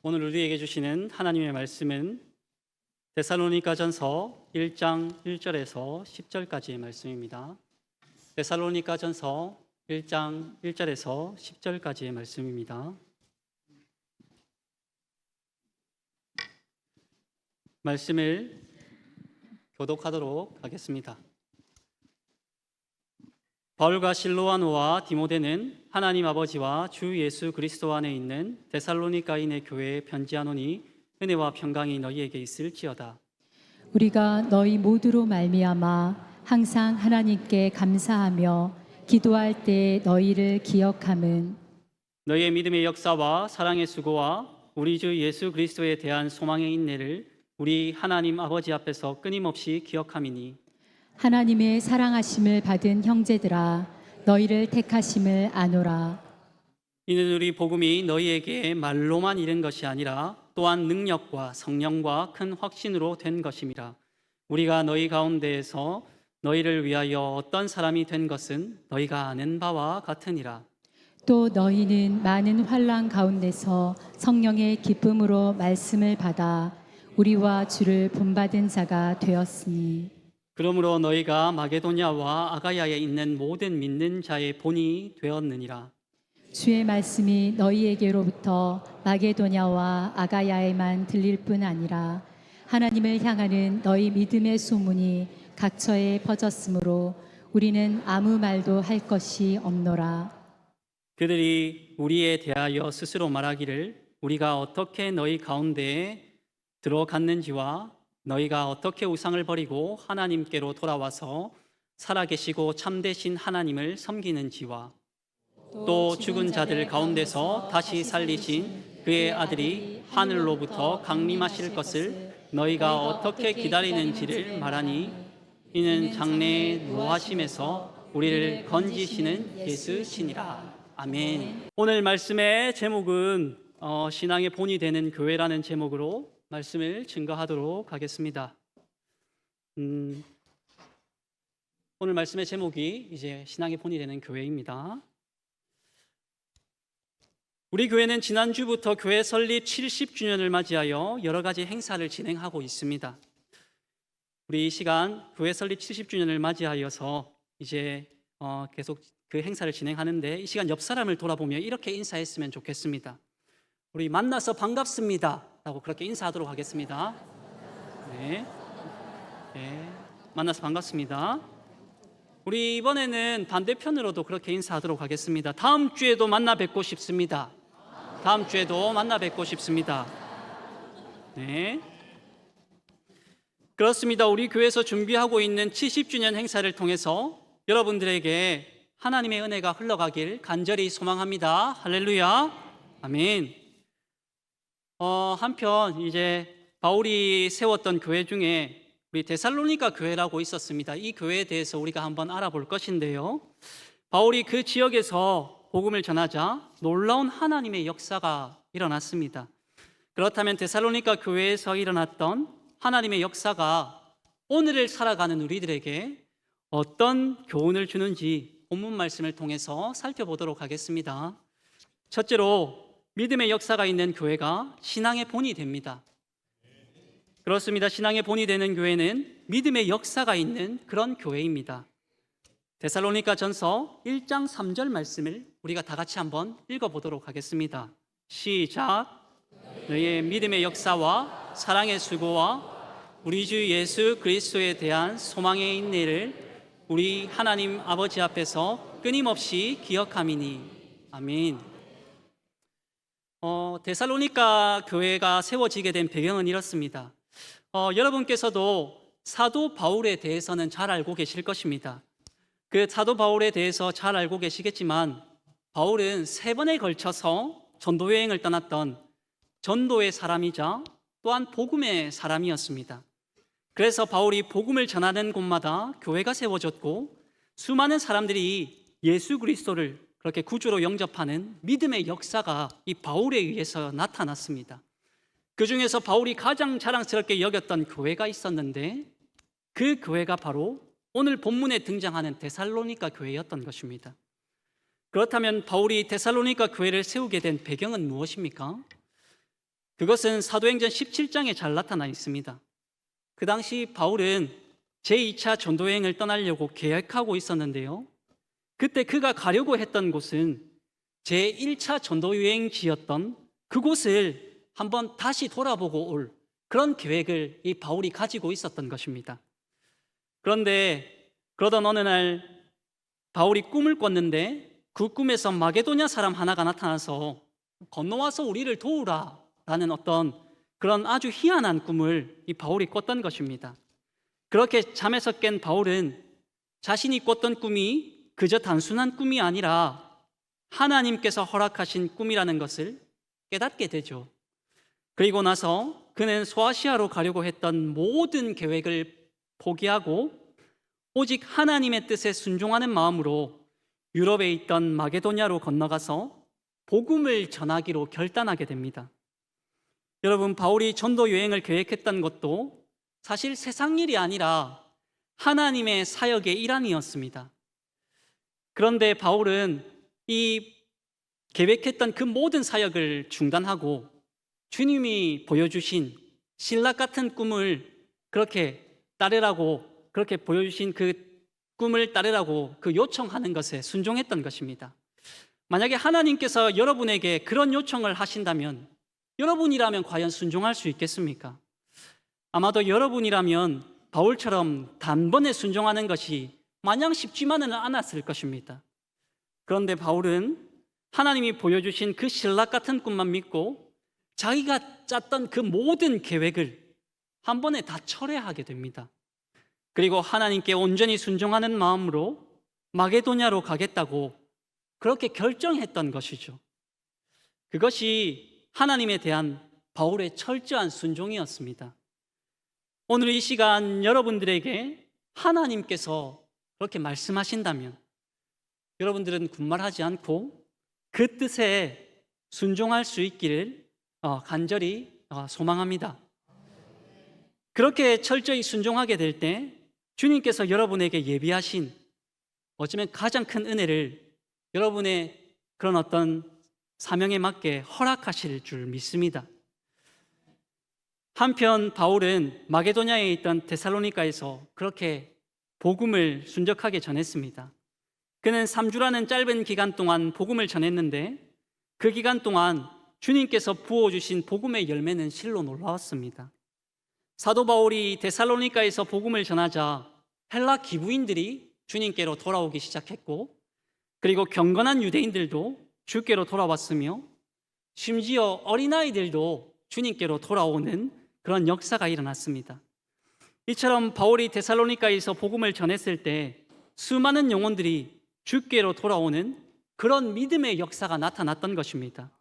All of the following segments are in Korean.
오늘 우리에게 주시는 하나님의 말씀은 데살로니가전서 1장 1절에서 10절까지의 말씀입니다. 데살로니가전서 1장 1절에서 10절까지의 말씀입니다. 말씀을 교독하도록 하겠습니다. 바울과 실로아노와 디모데는 하나님 아버지와 주 예수 그리스도 안에 있는 데살로니가인의 교회에 편지하노니 은혜와 평강이 너희에게 있을지어다. 우리가 너희 모두로 말미암아 항상 하나님께 감사하며 기도할 때 너희를 기억함은 너희의 믿음의 역사와 사랑의 수고와 우리 주 예수 그리스도에 대한 소망의 인내를 우리 하나님 아버지 앞에서 끊임없이 기억함이니 하나님의 사랑하심을 받은 형제들아 너희를 택하심을 아노라. 이는 우리 복음이 너희에게 말로만 이른 것이 아니라 또한 능력과 성령과 큰 확신으로 된 것임이라. 우리가 너희 가운데에서 너희를 위하여 어떤 사람이 된 것은 너희가 아는 바와 같으니라. 또 너희는 많은 환난 가운데서 성령의 기쁨으로 말씀을 받아 우리와 주를 본받은 자가 되었으니 그러므로 너희가 마게도냐와 아가야에 있는 모든 믿는 자의 본이 되었느니라. 주의 말씀이 너희에게로부터 마게도냐와 아가야에만 들릴 뿐 아니라 하나님을 향하는 너희 믿음의 소문이 각처에 퍼졌으므로 우리는 아무 말도 할 것이 없노라. 그들이 우리에 대하여 스스로 말하기를 우리가 어떻게 너희 가운데에 들어갔는지와 너희가 어떻게 우상을 버리고 하나님께로 돌아와서 살아계시고 참되신 하나님을 섬기는지와 또 죽은 자들 가운데서 다시 살리신 그의 아들이 하늘로부터 강림하실 것을 너희가 어떻게 기다리는지를 말하니 이는 장래의 노하심에서 우리를 건지시는 예수시니라. 아멘. 오늘 말씀의 제목은 신앙의 본이 되는 교회라는 제목으로 말씀을 증거하도록 하겠습니다. 오늘 말씀의 제목이 이제 신앙의 본이 되는 교회입니다. 우리 교회는 지난주부터 교회 설립 70주년을 맞이하여 여러 가지 행사를 진행하고 있습니다. 우리 이 시간 교회 설립 70주년을 맞이하여서 이제 계속 그 행사를 진행하는데 이 시간 옆 사람을 돌아보며 이렇게 인사했으면 좋겠습니다. 우리 만나서 반갑습니다 라고 그렇게 인사하도록 하겠습니다. 네. 만나서 반갑습니다. 우리 이번에는 반대편으로도 그렇게 인사하도록 하겠습니다. 다음 주에도 만나 뵙고 싶습니다. 다음 주에도 만나 뵙고 싶습니다. 네. 그렇습니다. 우리 교회에서 준비하고 있는 70주년 행사를 통해서 여러분들에게 하나님의 은혜가 흘러가길 간절히 소망합니다. 할렐루야. 아멘. 한편 이제 바울이 세웠던 교회 중에 우리 데살로니가 교회라고 있었습니다. 이 교회에 대해서 우리가 한번 알아볼 것인데요. 바울이 그 지역에서 복음을 전하자 놀라운 하나님의 역사가 일어났습니다. 그렇다면 데살로니가 교회에서 일어났던 하나님의 역사가 오늘을 살아가는 우리들에게 어떤 교훈을 주는지 본문 말씀을 통해서 살펴보도록 하겠습니다. 첫째로 믿음의 역사가 있는 교회가 신앙의 본이 됩니다. 그렇습니다. 신앙의 본이 되는 교회는 믿음의 역사가 있는 그런 교회입니다. 데살로니가 전서 1장 3절 말씀을 우리가 다 같이 한번 읽어보도록 하겠습니다. 시작. 너희의 믿음의 역사와 사랑의 수고와 우리 주 예수 그리스도에 대한 소망의 인내를 우리 하나님 아버지 앞에서 끊임없이 기억함이니. 아멘. 데살로니가 교회가 세워지게 된 배경은 이렇습니다. 여러분께서도 사도 바울에 대해서는 잘 알고 계실 것입니다. 그 사도 바울에 대해서 잘 알고 계시겠지만 바울은 3번에 걸쳐서 전도 여행을 떠났던 전도의 사람이자 또한 복음의 사람이었습니다. 그래서 바울이 복음을 전하는 곳마다 교회가 세워졌고 수많은 사람들이 예수 그리스도를 그렇게 구주로 영접하는 믿음의 역사가 이 바울에 의해서 나타났습니다. 그 중에서 바울이 가장 자랑스럽게 여겼던 교회가 있었는데 그 교회가 바로 오늘 본문에 등장하는 데살로니가 교회였던 것입니다. 그렇다면 바울이 데살로니가 교회를 세우게 된 배경은 무엇입니까? 그것은 사도행전 17장에 잘 나타나 있습니다. 그 당시 바울은 제2차 전도여행을 떠나려고 계획하고 있었는데요. 그때 그가 가려고 했던 곳은 제1차 전도여행지였던 그곳을 한번 다시 돌아보고 올 그런 계획을 이 바울이 가지고 있었던 것입니다. 그런데 그러던 어느 날 바울이 꿈을 꿨는데 그 꿈에서 마게도냐 사람 하나가 나타나서 건너와서 우리를 도우라 라는 어떤 그런 아주 희한한 꿈을 이 바울이 꿨던 것입니다. 그렇게 잠에서 깬 바울은 자신이 꿨던 꿈이 그저 단순한 꿈이 아니라 하나님께서 허락하신 꿈이라는 것을 깨닫게 되죠. 그리고 나서 그는 소아시아로 가려고 했던 모든 계획을 포기하고 오직 하나님의 뜻에 순종하는 마음으로 유럽에 있던 마게도냐로 건너가서 복음을 전하기로 결단하게 됩니다. 여러분, 바울이 전도 여행을 계획했던 것도 사실 세상 일이 아니라 하나님의 사역의 일환이었습니다. 그런데 바울은 이 계획했던 그 모든 사역을 중단하고 주님이 보여주신 신락 같은 꿈을 그렇게 따르라고, 그렇게 보여주신 그 꿈을 따르라고 그 요청하는 것에 순종했던 것입니다. 만약에 하나님께서 여러분에게 그런 요청을 하신다면 여러분이라면 과연 순종할 수 있겠습니까? 아마도 여러분이라면 바울처럼 단번에 순종하는 것이 마냥 쉽지만은 않았을 것입니다. 그런데 바울은 하나님이 보여주신 그 신락 같은 꿈만 믿고 자기가 짰던 그 모든 계획을 한 번에 다 철회하게 됩니다. 그리고 하나님께 온전히 순종하는 마음으로 마게도냐로 가겠다고 그렇게 결정했던 것이죠. 그것이 하나님에 대한 바울의 철저한 순종이었습니다. 오늘 이 시간 여러분들에게 하나님께서 그렇게 말씀하신다면 여러분들은 군말하지 않고 그 뜻에 순종할 수 있기를 간절히 소망합니다. 그렇게 철저히 순종하게 될 때 주님께서 여러분에게 예비하신 어쩌면 가장 큰 은혜를 여러분의 그런 어떤 사명에 맞게 허락하실 줄 믿습니다. 한편 바울은 마게도냐에 있던 데살로니가에서 그렇게 복음을 순적하게 전했습니다. 그는 3주라는 짧은 기간 동안 복음을 전했는데 그 기간 동안 주님께서 부어주신 복음의 열매는 실로 놀라웠습니다. 사도 바울이 데살로니가에서 복음을 전하자 헬라 기부인들이 주님께로 돌아오기 시작했고, 그리고 경건한 유대인들도 주께로 돌아왔으며 심지어 어린아이들도 주님께로 돌아오는 그런 역사가 일어났습니다. 이처럼 바울이 데살로니가에서 복음을 전했을 때 수많은 영혼들이 주께로 돌아오는 그런 믿음의 역사가 나타났던 것입니다.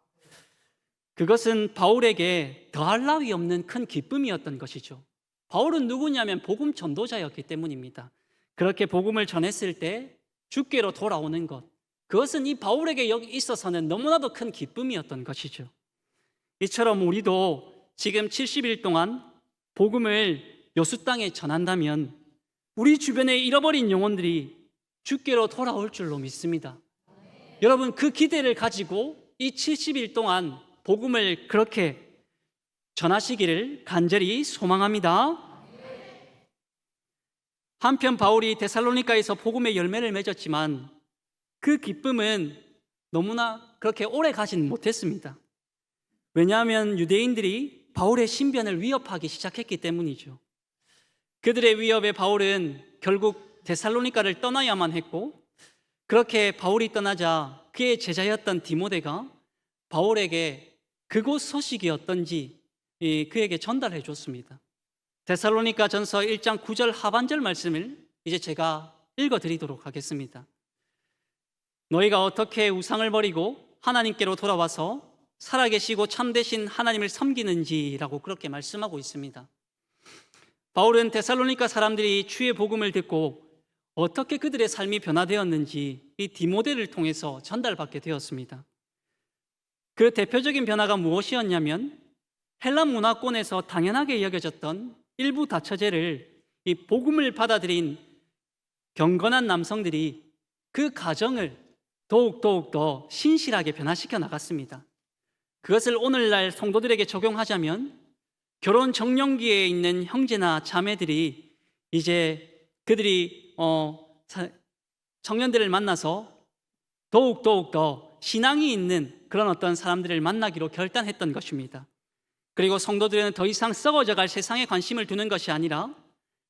그것은 바울에게 더할 나위 없는 큰 기쁨이었던 것이죠. 바울은 누구냐면 복음 전도자였기 때문입니다. 그렇게 복음을 전했을 때 주께로 돌아오는 것, 그것은 이 바울에게 있어서는 너무나도 큰 기쁨이었던 것이죠. 이처럼 우리도 지금 70일 동안 복음을 여수 땅에 전한다면 우리 주변에 잃어버린 영혼들이 주께로 돌아올 줄로 믿습니다. 여러분, 그 기대를 가지고 이 70일 동안 복음을 그렇게 전하시기를 간절히 소망합니다. 한편 바울이 데살로니가에서 복음의 열매를 맺었지만 그 기쁨은 너무나 그렇게 오래 가진 못했습니다. 왜냐하면 유대인들이 바울의 신변을 위협하기 시작했기 때문이죠. 그들의 위협에 바울은 결국 데살로니가를 떠나야만 했고, 그렇게 바울이 떠나자 그의 제자였던 디모데가 바울에게 그곳 소식이 어떤지 그에게 전달해 줬습니다. 데살로니가 전서 1장 9절 하반절 말씀을 이제 제가 읽어드리도록 하겠습니다. 너희가 어떻게 우상을 버리고 하나님께로 돌아와서 살아계시고 참되신 하나님을 섬기는지라고 그렇게 말씀하고 있습니다. 바울은 데살로니가 사람들이 주의 복음을 듣고 어떻게 그들의 삶이 변화되었는지 이 디모데를 통해서 전달받게 되었습니다. 그 대표적인 변화가 무엇이었냐면 헬라 문화권에서 당연하게 여겨졌던 일부 다처제를 이 복음을 받아들인 경건한 남성들이 그 가정을 더욱 더 신실하게 변화시켜 나갔습니다. 그것을 오늘날 성도들에게 적용하자면 결혼 정년기에 있는 형제나 자매들이 이제 그들이 청년들을 만나서 더욱 더 신앙이 있는 그런 어떤 사람들을 만나기로 결단했던 것입니다. 그리고 성도들은 더 이상 썩어져갈 세상에 관심을 두는 것이 아니라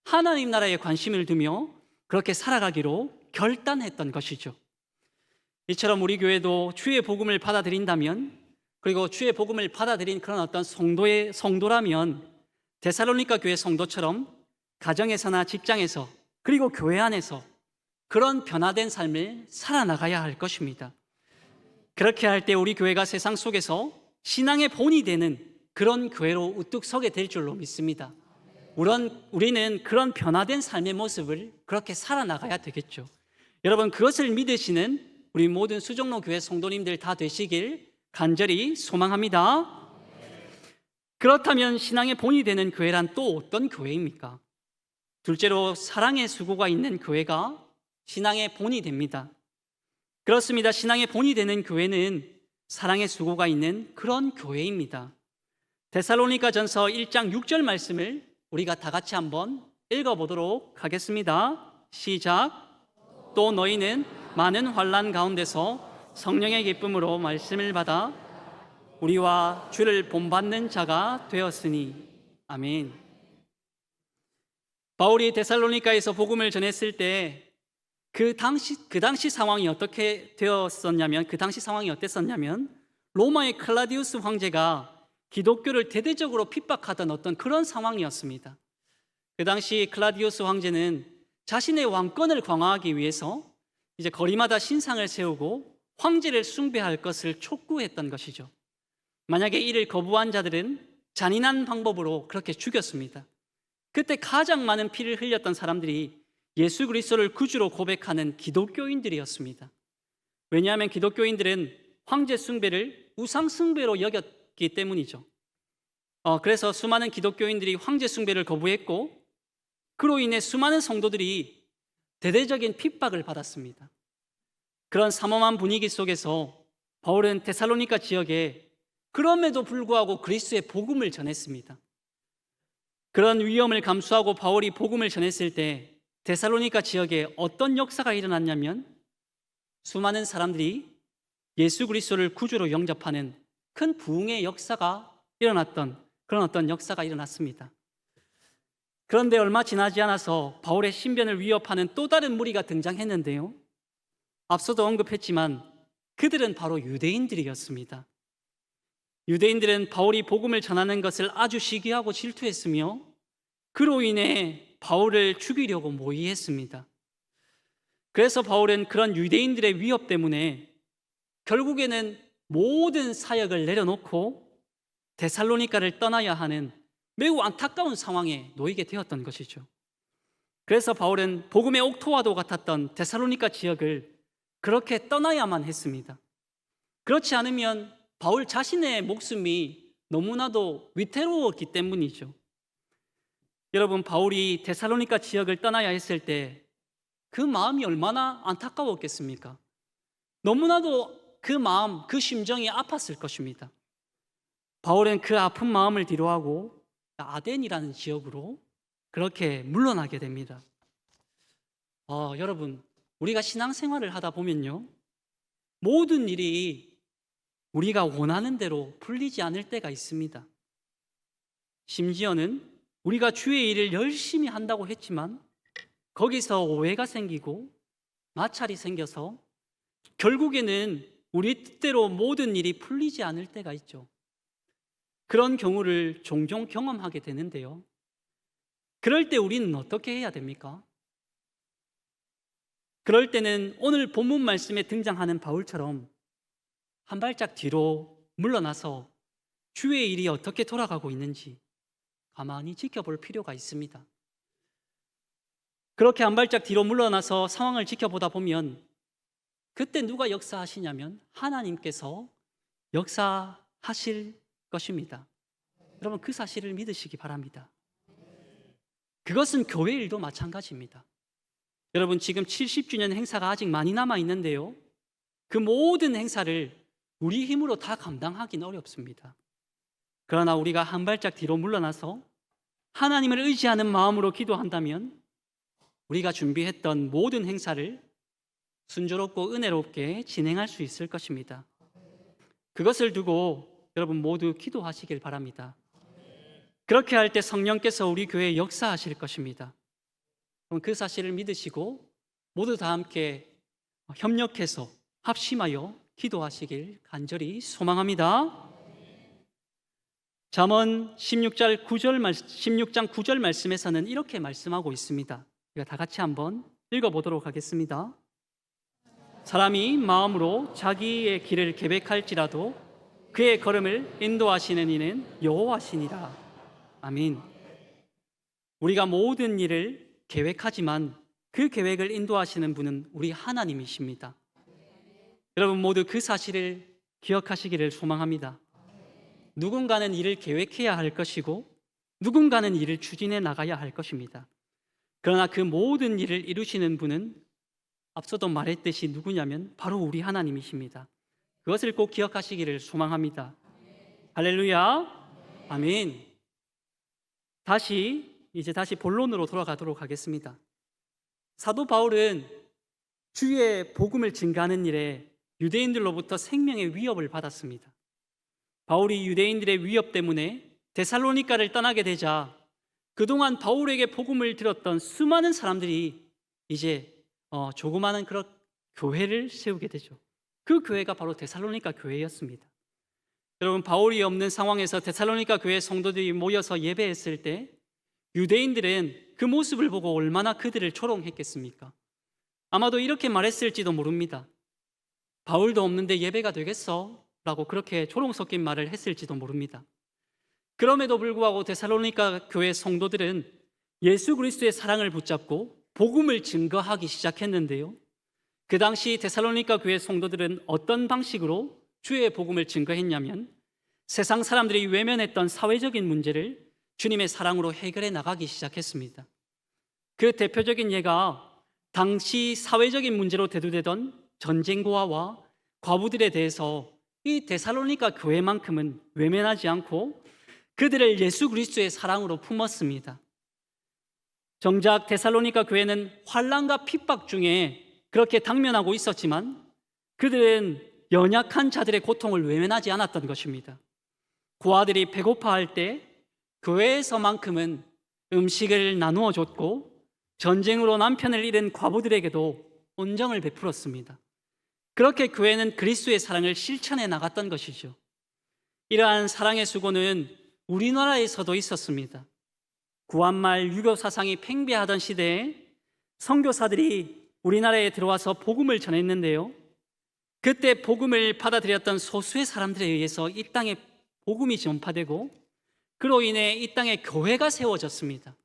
하나님 나라에 관심을 두며 그렇게 살아가기로 결단했던 것이죠. 이처럼 우리 교회도 주의 복음을 받아들인다면, 그리고 주의 복음을 받아들인 그런 어떤 성도라면 데살로니가 교회 성도처럼 가정에서나 직장에서 그리고 교회 안에서 그런 변화된 삶을 살아나가야 할 것입니다. 그렇게 할 때 우리 교회가 세상 속에서 신앙의 본이 되는 그런 교회로 우뚝 서게 될 줄로 믿습니다. 우리는 그런 변화된 삶의 모습을 그렇게 살아나가야 되겠죠. 여러분, 그것을 믿으시는 우리 모든 수종로 교회 성도님들 다 되시길 간절히 소망합니다. 그렇다면 신앙의 본이 되는 교회란 또 어떤 교회입니까? 둘째로 사랑의 수고가 있는 교회가 신앙의 본이 됩니다. 그렇습니다. 신앙의 본이 되는 교회는 사랑의 수고가 있는 그런 교회입니다. 데살로니가 전서 1장 6절 말씀을 우리가 다 같이 한번 읽어보도록 하겠습니다. 시작. 또 너희는 많은 환난 가운데서 성령의 기쁨으로 말씀을 받아 우리와 주를 본받는 자가 되었으니. 아멘. 바울이 데살로니가에서 복음을 전했을 때 그 당시 상황이 어땠었냐면 로마의 클라디우스 황제가 기독교를 대대적으로 핍박하던 어떤 그런 상황이었습니다. 그 당시 클라디우스 황제는 자신의 왕권을 강화하기 위해서 이제 거리마다 신상을 세우고 황제를 숭배할 것을 촉구했던 것이죠. 만약에 이를 거부한 자들은 잔인한 방법으로 그렇게 죽였습니다. 그때 가장 많은 피를 흘렸던 사람들이 예수 그리스도를 구주로 고백하는 기독교인들이었습니다. 왜냐하면 기독교인들은 황제 숭배를 우상 숭배로 여겼기 때문이죠. 그래서 수많은 기독교인들이 황제 숭배를 거부했고, 그로 인해 수많은 성도들이 대대적인 핍박을 받았습니다. 그런 삼엄한 분위기 속에서 바울은 데살로니가 지역에 그럼에도 불구하고 그리스도의 복음을 전했습니다. 그런 위험을 감수하고 바울이 복음을 전했을 때 데살로니가 지역에 어떤 역사가 일어났냐면 수많은 사람들이 예수 그리스도를 구주로 영접하는 큰 부흥의 역사가 일어났던 그런 어떤 역사가 일어났습니다. 그런데 얼마 지나지 않아서 바울의 신변을 위협하는 또 다른 무리가 등장했는데요. 앞서도 언급했지만 그들은 바로 유대인들이었습니다. 유대인들은 바울이 복음을 전하는 것을 아주 시기하고 질투했으며 그로 인해 바울을 죽이려고 모의했습니다. 그래서 바울은 그런 유대인들의 위협 때문에 결국에는 모든 사역을 내려놓고 데살로니가를 떠나야 하는 매우 안타까운 상황에 놓이게 되었던 것이죠. 그래서 바울은 복음의 옥토와도 같았던 데살로니가 지역을 그렇게 떠나야만 했습니다. 그렇지 않으면 바울 자신의 목숨이 너무나도 위태로웠기 때문이죠. 여러분, 바울이 데살로니가 지역을 떠나야 했을 때 그 마음이 얼마나 안타까웠겠습니까? 너무나도 그 마음, 그 심정이 아팠을 것입니다. 바울은 그 아픈 마음을 뒤로하고 아덴이라는 지역으로 그렇게 물러나게 됩니다. 여러분, 우리가 신앙생활을 하다 보면요, 모든 일이 우리가 원하는 대로 풀리지 않을 때가 있습니다. 심지어는 우리가 주의 일을 열심히 한다고 했지만 거기서 오해가 생기고 마찰이 생겨서 결국에는 우리 뜻대로 모든 일이 풀리지 않을 때가 있죠. 그런 경우를 종종 경험하게 되는데요. 그럴 때 우리는 어떻게 해야 됩니까? 그럴 때는 오늘 본문 말씀에 등장하는 바울처럼 한 발짝 뒤로 물러나서 주의 일이 어떻게 돌아가고 있는지 가만히 지켜볼 필요가 있습니다. 그렇게 한 발짝 뒤로 물러나서 상황을 지켜보다 보면 그때 누가 역사하시냐면 하나님께서 역사하실 것입니다. 여러분, 그 사실을 믿으시기 바랍니다. 그것은 교회 일도 마찬가지입니다. 여러분, 지금 70주년 행사가 아직 많이 남아 있는데요, 그 모든 행사를 우리 힘으로 다 감당하기는 어렵습니다. 그러나 우리가 한 발짝 뒤로 물러나서 하나님을 의지하는 마음으로 기도한다면 우리가 준비했던 모든 행사를 순조롭고 은혜롭게 진행할 수 있을 것입니다. 그것을 두고 여러분 모두 기도하시길 바랍니다. 그렇게 할 때 성령께서 우리 교회에 역사하실 것입니다. 그럼 그 사실을 믿으시고 모두 다 함께 협력해서 합심하여 기도하시길 간절히 소망합니다. 잠언 16장 9절 말씀에서는 이렇게 말씀하고 있습니다. 우리가 다 같이 한번 읽어보도록 하겠습니다. 사람이 마음으로 자기의 길을 계획할지라도 그의 걸음을 인도하시는 이는 여호와시니라. 아멘. 우리가 모든 일을 계획하지만 그 계획을 인도하시는 분은 우리 하나님이십니다. 여러분 모두 그 사실을 기억하시기를 소망합니다. 누군가는 일을 계획해야 할 것이고 누군가는 일을 추진해 나가야 할 것입니다. 그러나 그 모든 일을 이루시는 분은 앞서도 말했듯이 누구냐면 바로 우리 하나님이십니다. 그것을 꼭 기억하시기를 소망합니다. 할렐루야. 아멘. 다시 본론으로 돌아가도록 하겠습니다. 사도 바울은 주의 복음을 증가하는 일에 유대인들로부터 생명의 위협을 받았습니다. 바울이 유대인들의 위협 때문에 데살로니가를 떠나게 되자 그동안 바울에게 복음을 들었던 수많은 사람들이 이제 조그마한 그런 교회를 세우게 되죠. 그 교회가 바로 데살로니가 교회였습니다. 여러분 바울이 없는 상황에서 데살로니가 교회 성도들이 모여서 예배했을 때 유대인들은 그 모습을 보고 얼마나 그들을 조롱했겠습니까? 아마도 이렇게 말했을지도 모릅니다. 바울도 없는데 예배가 되겠어? 라고 그렇게 조롱 섞인 말을 했을지도 모릅니다. 그럼에도 불구하고 데살로니가 교회 성도들은 예수 그리스도의 사랑을 붙잡고 복음을 증거하기 시작했는데요. 그 당시 데살로니가 교회 성도들은 어떤 방식으로 주의 복음을 증거했냐면 세상 사람들이 외면했던 사회적인 문제를 주님의 사랑으로 해결해 나가기 시작했습니다. 그 대표적인 예가 당시 사회적인 문제로 대두되던 전쟁고아와 과부들에 대해서 이 데살로니가 교회만큼은 외면하지 않고 그들을 예수 그리스도의 사랑으로 품었습니다. 정작 데살로니가 교회는 환난과 핍박 중에 그렇게 당면하고 있었지만 그들은 연약한 자들의 고통을 외면하지 않았던 것입니다. 고아들이 배고파할 때 교회에서만큼은 음식을 나누어 줬고 전쟁으로 남편을 잃은 과부들에게도 온정을 베풀었습니다. 그렇게 교회는 그리스도의 사랑을 실천해 나갔던 것이죠. 이러한 사랑의 수고는 우리나라에서도 있었습니다. 구한말 유교 사상이 팽배하던 시대에 선교사들이 우리나라에 들어와서 복음을 전했는데요. 그때 복음을 받아들였던 소수의 사람들에 의해서 이 땅에 복음이 전파되고 그로 인해 이 땅에 교회가 세워졌습니다.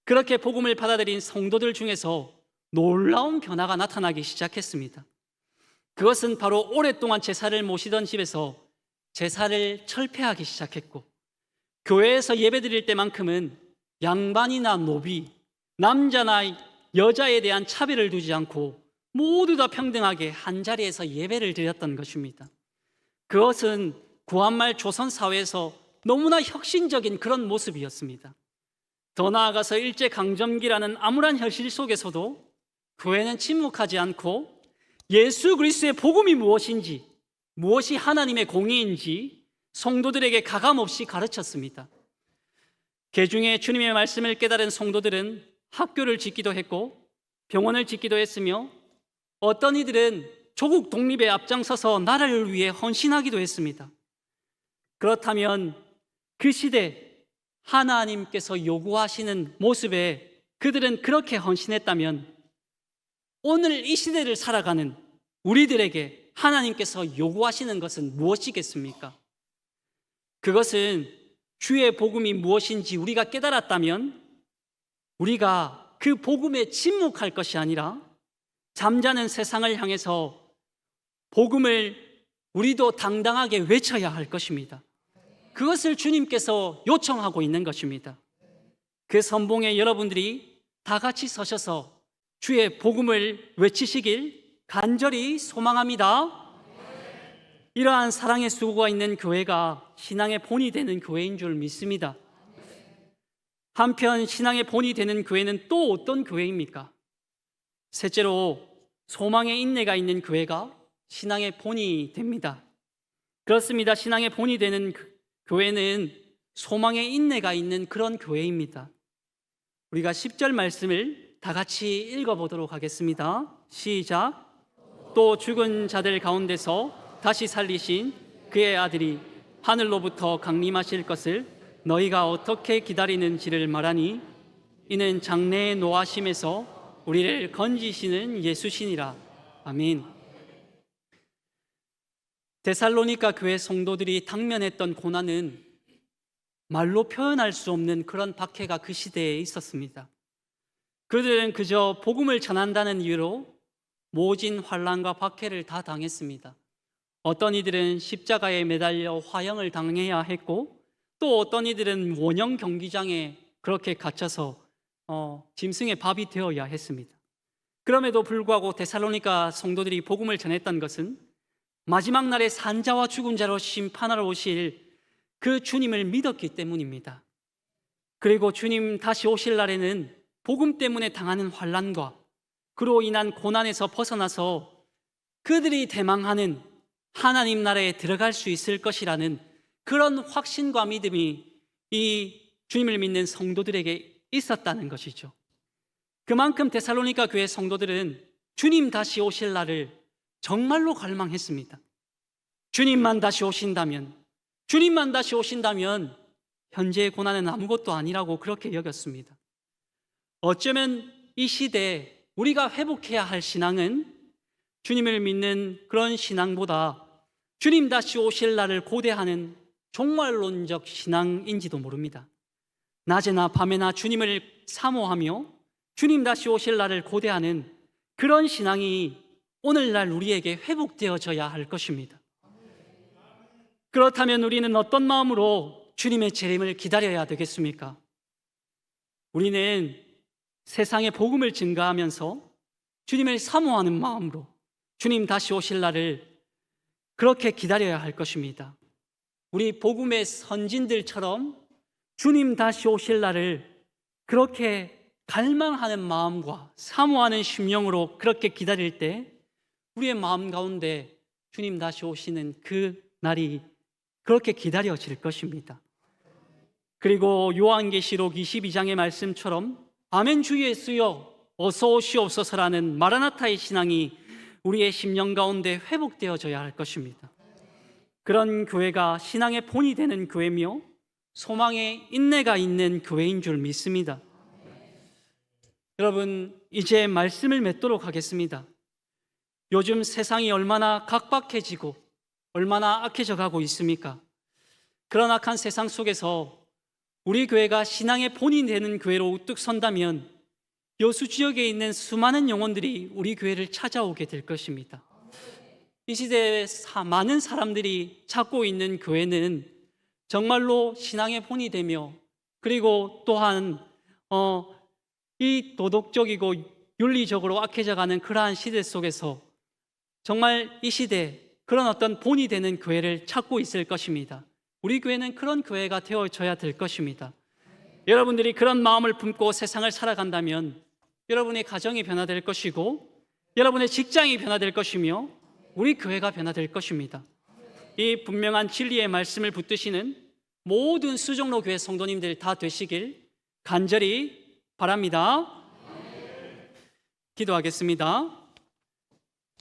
그렇게 복음을 받아들인 성도들 중에서 놀라운 변화가 나타나기 시작했습니다. 그것은 바로 오랫동안 제사를 모시던 집에서 제사를 철폐하기 시작했고 교회에서 예배드릴 때만큼은 양반이나 노비, 남자나 여자에 대한 차별을 두지 않고 모두 다 평등하게 한자리에서 예배를 드렸던 것입니다. 그것은 구한말 조선 사회에서 너무나 혁신적인 그런 모습이었습니다. 더 나아가서 일제강점기라는 암울한 현실 속에서도 교회는 침묵하지 않고 예수 그리스도의 복음이 무엇인지, 무엇이 하나님의 공의인지 성도들에게 가감없이 가르쳤습니다. 개중에 주님의 말씀을 깨달은 성도들은 학교를 짓기도 했고 병원을 짓기도 했으며 어떤 이들은 조국 독립에 앞장서서 나라를 위해 헌신하기도 했습니다. 그렇다면 그 시대 하나님께서 요구하시는 모습에 그들은 그렇게 헌신했다면 오늘 이 시대를 살아가는 우리들에게 하나님께서 요구하시는 것은 무엇이겠습니까? 그것은 주의 복음이 무엇인지 우리가 깨달았다면 우리가 그 복음에 침묵할 것이 아니라 잠자는 세상을 향해서 복음을 우리도 당당하게 외쳐야 할 것입니다. 그것을 주님께서 요청하고 있는 것입니다. 그 선봉에 여러분들이 다 같이 서셔서 주의 복음을 외치시길 간절히 소망합니다. 이러한 사랑의 수고가 있는 교회가 신앙의 본이 되는 교회인 줄 믿습니다. 한편 신앙의 본이 되는 교회는 또 어떤 교회입니까? 셋째로 소망의 인내가 있는 교회가 신앙의 본이 됩니다. 그렇습니다. 신앙의 본이 되는 교회는 소망의 인내가 있는 그런 교회입니다. 우리가 10절 말씀을 다 같이 읽어보도록 하겠습니다. 시작. 또 죽은 자들 가운데서 다시 살리신 그의 아들이 하늘로부터 강림하실 것을 너희가 어떻게 기다리는지를 말하니 이는 장래의 노하심에서 우리를 건지시는 예수시니라. 아멘. 데살로니가 교회 성도들이 당면했던 고난은 말로 표현할 수 없는 그런 박해가 그 시대에 있었습니다. 그들은 그저 복음을 전한다는 이유로 모진 환난과 박해를 다 당했습니다. 어떤 이들은 십자가에 매달려 화형을 당해야 했고, 또 어떤 이들은 원형 경기장에 그렇게 갇혀서 짐승의 밥이 되어야 했습니다. 그럼에도 불구하고 데살로니가 성도들이 복음을 전했던 것은 마지막 날에 산자와 죽은 자로 심판하러 오실 그 주님을 믿었기 때문입니다. 그리고 주님 다시 오실 날에는 복음 때문에 당하는 환난과 그로 인한 고난에서 벗어나서 그들이 대망하는 하나님 나라에 들어갈 수 있을 것이라는 그런 확신과 믿음이 이 주님을 믿는 성도들에게 있었다는 것이죠. 그만큼 데살로니가 교회 성도들은 주님 다시 오실 날을 정말로 갈망했습니다. 주님만 다시 오신다면 현재의 고난은 아무것도 아니라고 그렇게 여겼습니다. 어쩌면 이 시대에 우리가 회복해야 할 신앙은 주님을 믿는 그런 신앙보다 주님 다시 오실 날을 고대하는 종말론적 신앙인지도 모릅니다. 낮에나 밤에나 주님을 사모하며 주님 다시 오실 날을 고대하는 그런 신앙이 오늘날 우리에게 회복되어져야 할 것입니다. 그렇다면 우리는 어떤 마음으로 주님의 재림을 기다려야 되겠습니까? 우리는 세상의 복음을 증가하면서 주님을 사모하는 마음으로 주님 다시 오실 날을 그렇게 기다려야 할 것입니다. 우리 복음의 선진들처럼 주님 다시 오실 날을 그렇게 갈망하는 마음과 사모하는 심령으로 그렇게 기다릴 때 우리의 마음 가운데 주님 다시 오시는 그 날이 그렇게 기다려질 것입니다. 그리고 요한계시록 22장의 말씀처럼 아멘 주 예수여 어서 오시옵소서라는 마라나타의 신앙이 우리의 심령 가운데 회복되어져야 할 것입니다. 그런 교회가 신앙의 본이 되는 교회며 소망의 인내가 있는 교회인 줄 믿습니다. 여러분, 이제 말씀을 맺도록 하겠습니다. 요즘 세상이 얼마나 각박해지고 얼마나 악해져 가고 있습니까? 그런 악한 세상 속에서 우리 교회가 신앙의 본이 되는 교회로 우뚝 선다면 여수 지역에 있는 수많은 영혼들이 우리 교회를 찾아오게 될 것입니다. 이 시대에 많은 사람들이 찾고 있는 교회는 정말로 신앙의 본이 되며 그리고 또한 이 도덕적이고 윤리적으로 악해져가는 그러한 시대 속에서 정말 이 시대에 그런 어떤 본이 되는 교회를 찾고 있을 것입니다. 우리 교회는 그런 교회가 되어져야 될 것입니다. 여러분들이 그런 마음을 품고 세상을 살아간다면 여러분의 가정이 변화될 것이고 여러분의 직장이 변화될 것이며 우리 교회가 변화될 것입니다. 이 분명한 진리의 말씀을 붙드시는 모든 수종로 교회 성도님들 다 되시길 간절히 바랍니다. 기도하겠습니다.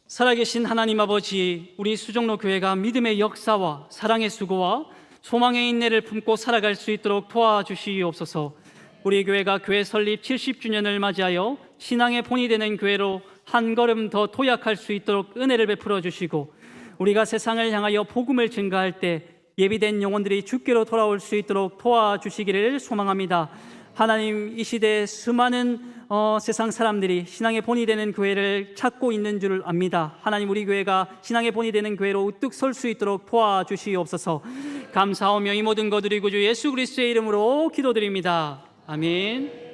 살아계신 하나님 아버지, 우리 수종로 교회가 믿음의 역사와 사랑의 수고와 소망의 인내를 품고 살아갈 수 있도록 도와주시옵소서. 우리 교회가 교회 설립 70주년을 맞이하여 신앙의 본이 되는 교회로 한 걸음 더 도약할 수 있도록 은혜를 베풀어 주시고 우리가 세상을 향하여 복음을 증가할 때 예비된 영혼들이 주께로 돌아올 수 있도록 도와주시기를 소망합니다. 하나님, 이 시대에 수많은 세상 사람들이 신앙의 본이 되는 교회를 찾고 있는 줄 압니다. 하나님, 우리 교회가 신앙의 본이 되는 교회로 우뚝 설 수 있도록 도와주시옵소서. 감사하며 이 모든 것 드리고 주 예수 그리스도의 이름으로 기도드립니다. 아멘.